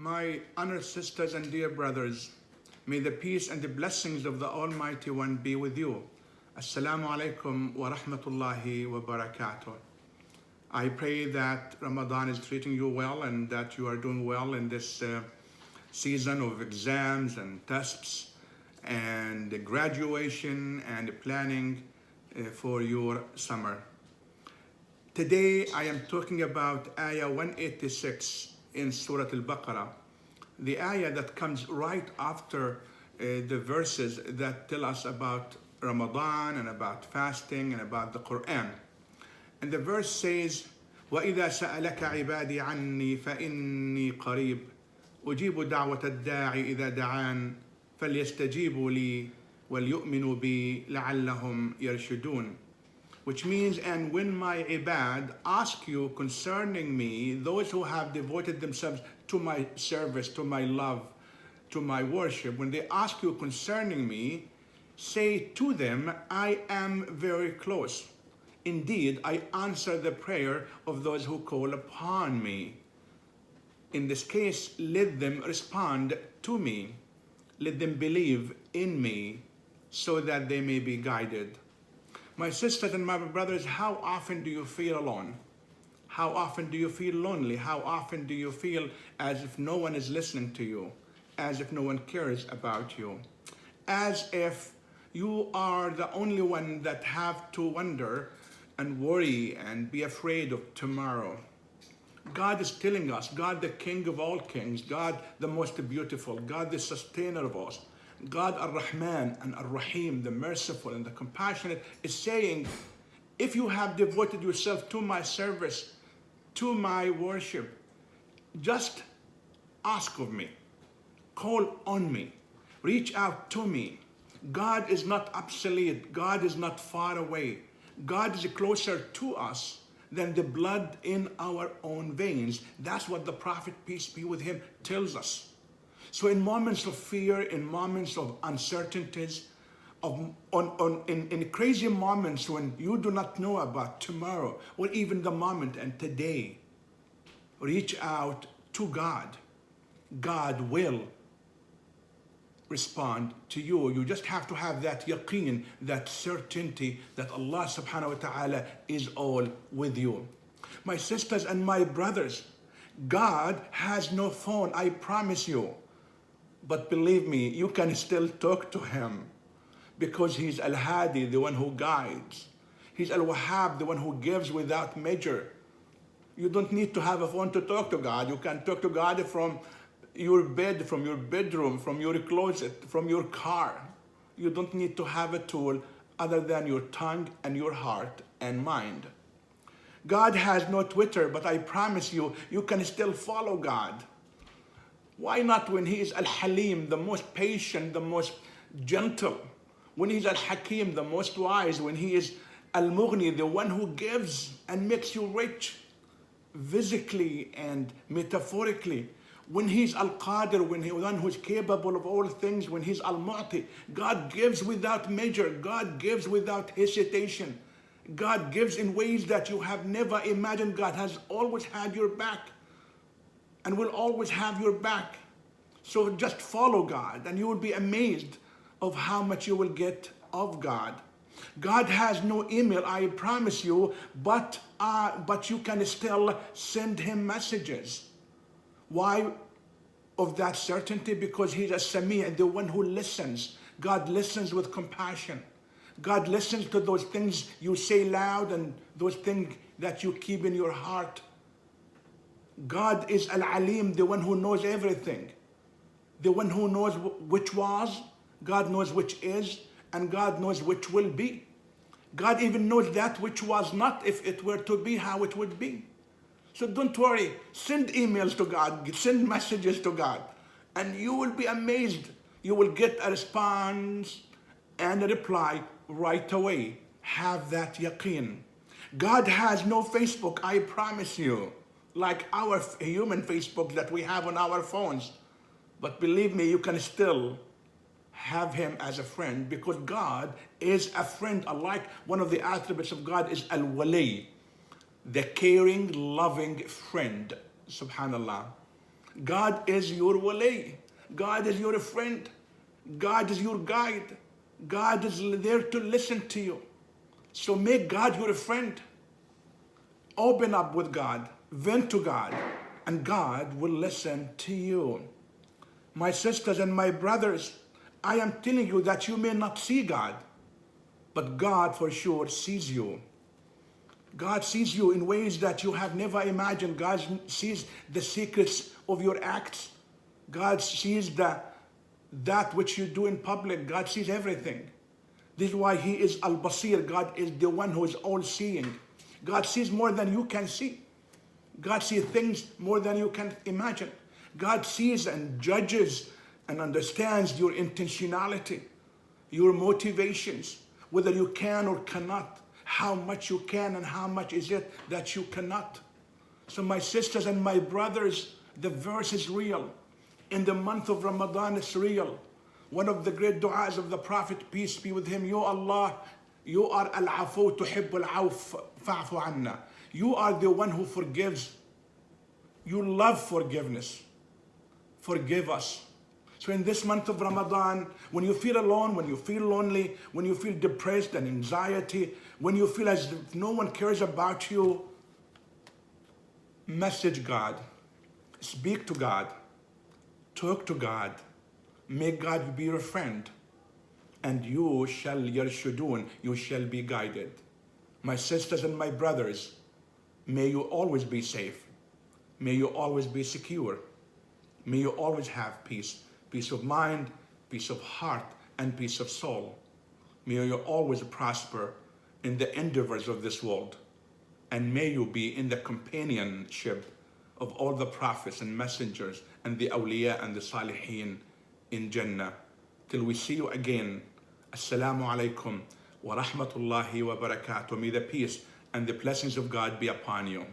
My honored sisters and dear brothers, may the peace and the blessings of the Almighty One be with you. Assalamu alaikum wa rahmatullahi wa barakatuh. I pray that Ramadan is treating you well and that you are doing well in this season of exams and tests and graduation and planning for your summer. Today I am talking about Ayah 186 in Surah Al-Baqarah, the ayah that comes right after the verses that tell us about Ramadan and about fasting and about the Qur'an. And the verse says, وإذا سألك عبادي عني فإني قريب أجيب دعوة الداعي إذا دعان فليستجيبوا لي وليؤمنوا بي لعلهم يرشدون. Which means, and when my ibad ask you concerning me, those who have devoted themselves to my service, to my love, to my worship, when they ask you concerning me, say to them, I am very close. Indeed, I answer the prayer of those who call upon me. In this case, let them respond to me. Let them believe in me so that they may be guided. My sisters and my brothers, how often do you feel alone? How often do you feel lonely? How often do you feel as if no one is listening to you? As if no one cares about you? As if you are the only one that have to wonder and worry and be afraid of tomorrow. God is telling us, God the King of all kings, God the most beautiful, God the sustainer of us, God Ar-Rahman and Ar-Rahim, the merciful and the compassionate, is saying, if you have devoted yourself to my service, to my worship, just ask of me, call on me, reach out to me. God is not obsolete. God is not far away. God is closer to us than the blood in our own veins. That's what the Prophet, peace be with him, tells us. So in moments of fear, in moments of uncertainties, in crazy moments when you do not know about tomorrow or even the moment and today, reach out to God. God will respond to you. You just have to have that yaqeen, that certainty that Allah subhanahu wa ta'ala is all with you. My sisters and my brothers, God has no phone, I promise you. But believe me, you can still talk to him because he's Al-Hadi, the one who guides. He's Al-Wahhab, the one who gives without measure. You don't need to have a phone to talk to God. You can talk to God from your bed, from your bedroom, from your closet, from your car. You don't need to have a tool other than your tongue and your heart and mind. God has no Twitter, but I promise you, you can still follow God. Why not when he is Al-Halim, the most patient, the most gentle? When he's Al-Hakim, the most wise? When he is Al-Mughni, the one who gives and makes you rich, physically and metaphorically? When he's Al-Qadir, when he's the one who's capable of all things, when he's Al-Mu'ti, God gives without measure, God gives without hesitation. God gives in ways that you have never imagined. God has always had your back and will always have your back. So just follow God and you will be amazed of how much you will get of God. God has no email, I promise you, but you can still send him messages. Why of that certainty? Because he's a Sami', the one who listens. God listens with compassion. God listens to those things you say loud and those things that you keep in your heart. God is Al-Alim, the one who knows everything. The one who knows which was, God knows which is, and God knows which will be. God even knows that which was not, if it were to be, how it would be. So don't worry, send emails to God, send messages to God, and you will be amazed. You will get a response and a reply right away. Have that yaqeen. God has no Facebook, I promise you, like our human Facebook that we have on our phones. But believe me, you can still have him as a friend because God is a friend. Like one of the attributes of God is Al-Wali, the caring, loving friend. Subhanallah. God is your wali. God is your friend. God is your guide. God is there to listen to you. So make God your friend. Open up with God. Vent to God. And God will listen to you. My sisters and my brothers, I am telling you that you may not see God, but God for sure sees you. God sees you in ways that you have never imagined. God sees the secrets of your acts. God sees that which you do in public. God sees everything. This is why He is Al-Basir. God is the one who is all-seeing. God sees more than you can see. God sees things more than you can imagine. God sees and judges and understands your intentionality, your motivations, whether you can or cannot, how much you can and how much is it that you cannot. So my sisters and my brothers, the verse is real. In the month of Ramadan, it's real. One of the great du'as of the Prophet, peace be with him, Ya Allah, you are al-afu tuhibbul awf fa'fu anna. You are the one who forgives. You love forgiveness. Forgive us. So in this month of Ramadan, when you feel alone, when you feel lonely, when you feel depressed and anxiety, when you feel as if no one cares about you, message God. Speak to God. Talk to God. Make God be your friend. And you shall yarshudun, you shall be guided. My sisters and my brothers, may you always be safe. May you always be secure. May you always have peace. Peace of mind, peace of heart, and peace of soul. May you always prosper in the endeavors of this world. And may you be in the companionship of all the prophets and messengers and the awliya and the salihin in Jannah. Till we see you again. Assalamu alaikum wa rahmatullahi wa barakatuh. May the peace and the blessings of God be upon you.